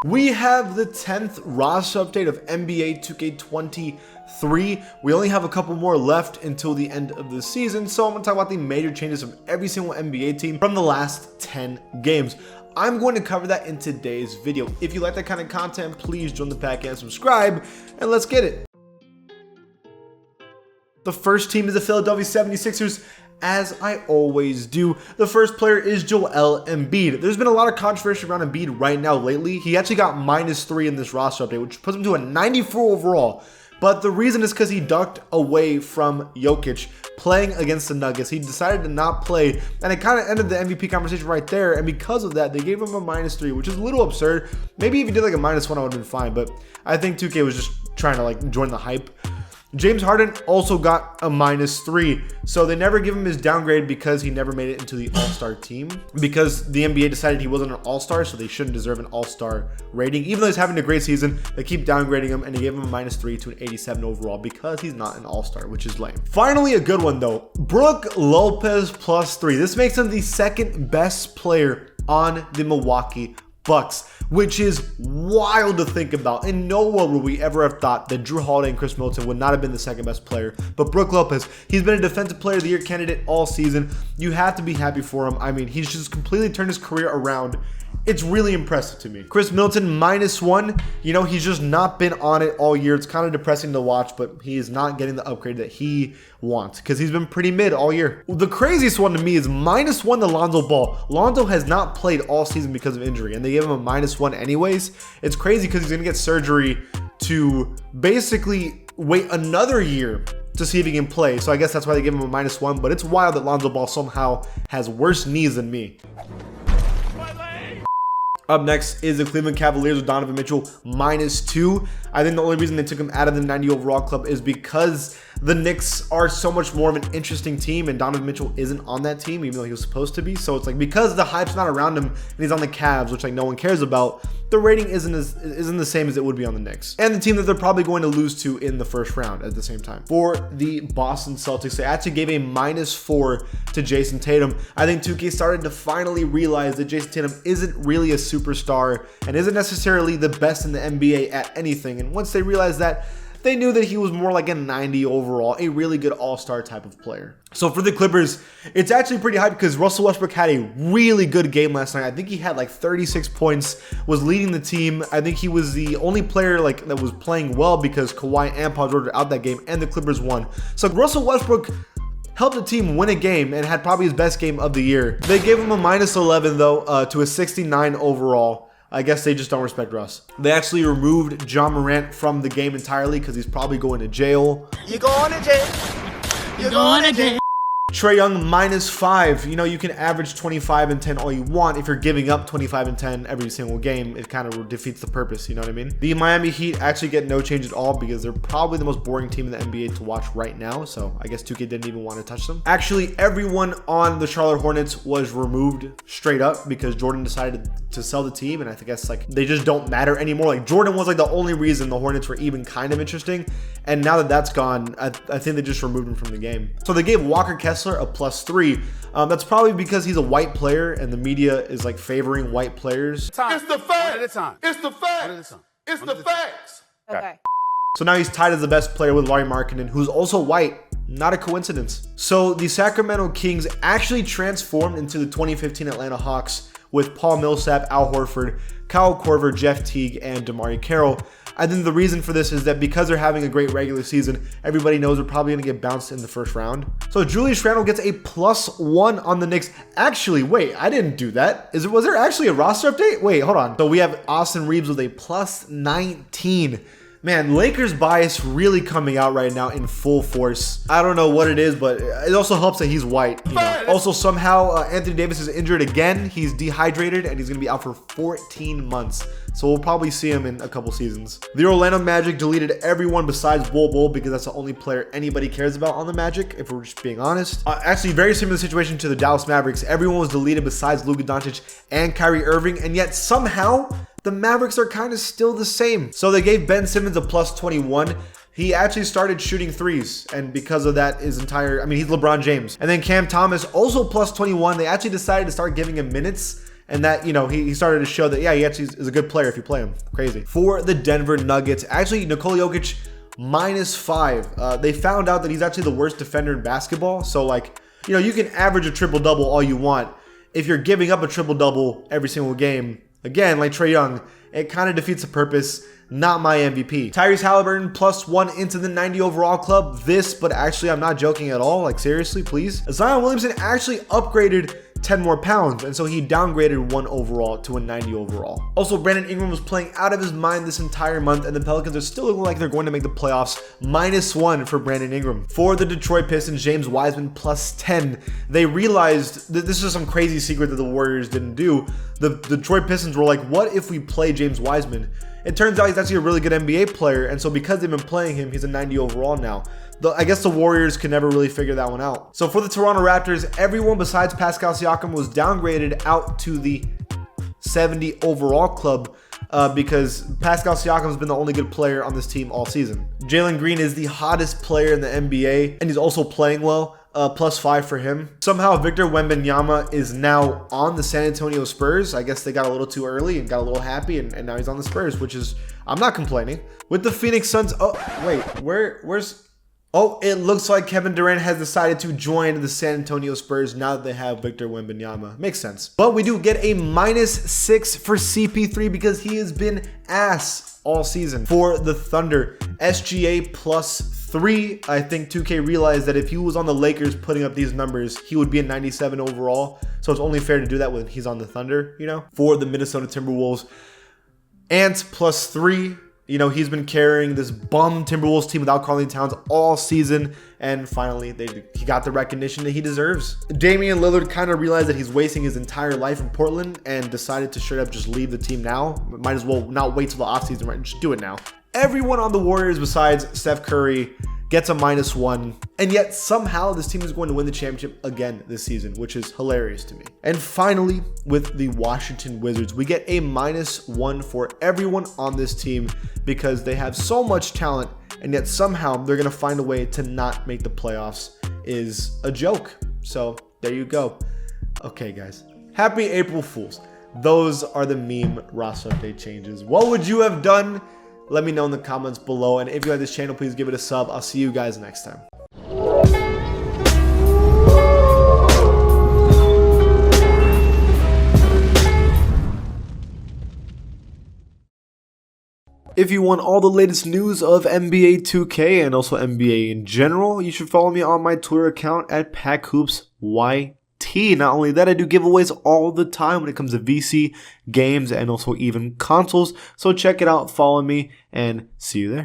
We have the 10th roster update of NBA 2K23. We only have a couple more left until the end of the season, so I'm going to talk about the major changes of every single NBA team from the last 10 games. I'm going to cover that in today's video. If you like that kind of content, please join the pack and subscribe, and let's get it. The first team is the Philadelphia 76ers. As I always do, the first player is Joel Embiid. There's been a lot of controversy around Embiid right now lately. He actually got -3 in this roster update, which puts him to a 94 overall. But the reason is because he ducked away from Jokic playing against the Nuggets. He decided to not play, and it kind of ended the MVP conversation right there. And because of that, they gave him a -3, which is a little absurd. Maybe if he did like a -1, I would have been fine. But I think 2K was just trying to like join the hype. James Harden also got a -3, so they never give him his downgrade because he never made it into the All-Star team. Because the NBA decided he wasn't an All-Star, so they shouldn't deserve an All-Star rating. Even though he's having a great season, they keep downgrading him, and they gave him a -3 to an 87 overall because he's not an All-Star, which is lame. Finally, a good one though. Brook Lopez +3. This makes him the second best player on the Milwaukee Bucks, which is wild to think about. In no world would we ever have thought that Jrue Holiday and Chris Middleton would not have been the second best player. But Brook Lopez, he's been a defensive player of the year candidate all season. You have to be happy for him. I mean, he's just completely turned his career around. It's really impressive to me. Chris Middleton -1. You know, he's just not been on it all year. It's kind of depressing to watch, but he is not getting the upgrade that he wants because he's been pretty mid all year. The craziest one to me is -1 to Lonzo Ball. Lonzo has not played all season because of injury, and they gave him a -1 anyways. It's crazy because he's going to get surgery to basically wait another year to see if he can play. So I guess that's why they gave him a -1, but it's wild that Lonzo Ball somehow has worse knees than me. Up next is the Cleveland Cavaliers with Donovan Mitchell -2. I think the only reason they took him out of the 90 overall club is because the Knicks are so much more of an interesting team and Donovan Mitchell isn't on that team even though he was supposed to be. So it's like because the hype's not around him and he's on the Cavs, which like no one cares about, the rating isn't the same as it would be on the Knicks. And the team that they're probably going to lose to in the first round at the same time. For the Boston Celtics, they actually gave a -4 to Jason Tatum. I think 2K started to finally realize that Jason Tatum isn't really a superstar and isn't necessarily the best in the NBA at anything. And once they realized that, they knew that he was more like a 90 overall, a really good all-star type of player. So for the Clippers, it's actually pretty high because Russell Westbrook had a really good game last night. I think he had like 36 points, was leading the team. I think he was the only player like that was playing well because Kawhi and Paul George were out that game and the Clippers won. So Russell Westbrook helped the team win a game and had probably his best game of the year. They gave him a -11 though to a 69 overall. I guess they just don't respect Russ. They actually removed John Morant from the game entirely because he's probably going to jail. You're going to jail. You're going to jail. Trae Young -5. You know, you can average 25 and 10 all you want. If you're giving up 25 and 10 every single game, it kind of defeats the purpose, you know what I mean? The Miami Heat actually get no change at all because they're probably the most boring team in the NBA to watch right now. So I guess 2K didn't even want to touch them. Actually, everyone on the Charlotte Hornets was removed straight up because Jordan decided to sell the team. And I think that's like, they just don't matter anymore. Like Jordan was like the only reason the Hornets were even kind of interesting. And now that that's gone, I think they just removed him from the game. So they gave Walker Kessler a +3. That's probably because he's a white player and the media is like favoring white players. It's the facts. It's the facts. It's the facts. Okay. So now he's tied as the best player with Lauri Markkanen, who's also white. Not a coincidence. So the Sacramento Kings actually transformed into the 2015 Atlanta Hawks with Paul Millsap, Al Horford, Kyle Korver, Jeff Teague, and DeMarre Carroll. I think the reason for this is that because they're having a great regular season, everybody knows they're probably going to get bounced in the first round. So Julius Randle gets a +1 on the Knicks. Actually, wait, I didn't do that. Was there actually a roster update? Wait, hold on. So we have Austin Reeves with a +19. Man, Lakers bias really coming out right now in full force. I don't know what it is, but it also helps that he's white. You know? Also, somehow Anthony Davis is injured again. He's dehydrated and he's going to be out for 14 months. So we'll probably see him in a couple seasons. The Orlando Magic deleted everyone besides Bol Bol because that's the only player anybody cares about on the Magic, if we're just being honest. Actually, very similar situation to the Dallas Mavericks. Everyone was deleted besides Luka Doncic and Kyrie Irving, and yet somehow the Mavericks are kind of still the same. So they gave Ben Simmons a +21. He actually started shooting threes, and because of that, he's LeBron James. And then Cam Thomas also +21. They actually decided to start giving him minutes, And that, you know, he started to show that, yeah, he actually is a good player if you play him. Crazy. For the Denver Nuggets, actually, Nikola Jokic, -5. They found out that he's actually the worst defender in basketball. So, like, you know, you can average a triple-double all you want. If you're giving up a triple-double every single game, again, like Trae Young, it kind of defeats the purpose. Not my MVP. Tyrese Halliburton +1 into the 90 overall club. But actually, I'm not joking at all. Like, seriously, please. Zion Williamson actually upgraded 10 more pounds, and so he downgraded 1 overall to a 90 overall. Also, Brandon Ingram was playing out of his mind this entire month, and the Pelicans are still looking like they're going to make the playoffs. -1 for Brandon Ingram. For the Detroit Pistons, James Wiseman +10. They realized that this is some crazy secret that the Warriors didn't do. The Detroit Pistons were like, what if we play James Wiseman? It turns out he's actually a really good NBA player, and so because they've been playing him, he's a 90 overall now. I guess the Warriors could never really figure that one out. So for the Toronto Raptors, everyone besides Pascal Siakam was downgraded out to the 70 overall club because Pascal Siakam has been the only good player on this team all season. Jalen Green is the hottest player in the NBA, and he's also playing well. +5 for him. Somehow Victor Wembanyama is now on the San Antonio Spurs. I guess they got a little too early and got a little happy, and now he's on the Spurs, which is, I'm not complaining. With the Phoenix Suns, oh wait, where's oh, it looks like Kevin Durant has decided to join the San Antonio Spurs now that they have Victor Wembanyama. Makes sense. But we do get a -6 for CP3 because he has been ass all season. For the Thunder, SGA +3. I think 2K realized that if he was on the Lakers putting up these numbers, he would be a 97 overall. So it's only fair to do that when he's on the Thunder, you know? For the Minnesota Timberwolves, Ant +3. You know, he's been carrying this bum Timberwolves team without Karl Towns all season, and finally he got the recognition that he deserves. Damian Lillard kind of realized that he's wasting his entire life in Portland and decided to straight up just leave the team now. Might as well not wait till the offseason, right? Just do it now. Everyone on the Warriors besides Steph Curry gets a -1, and yet somehow this team is going to win the championship again this season, which is hilarious to me. And finally, with the Washington Wizards, we get a -1 for everyone on this team because they have so much talent, and yet somehow they're going to find a way to not make the playoffs is a joke. So there you go. Okay, guys. Happy April Fools. Those are the meme roster update changes. What would you have done? Let me know in the comments below, and if you like this channel, please give it a sub. I'll see you guys next time. If you want all the latest news of NBA 2K and also NBA in general, you should follow me on my Twitter account at PackHoopsYT. Not only that, I do giveaways all the time when it comes to VC, games, and also even consoles. So check it out, follow me, and see you there.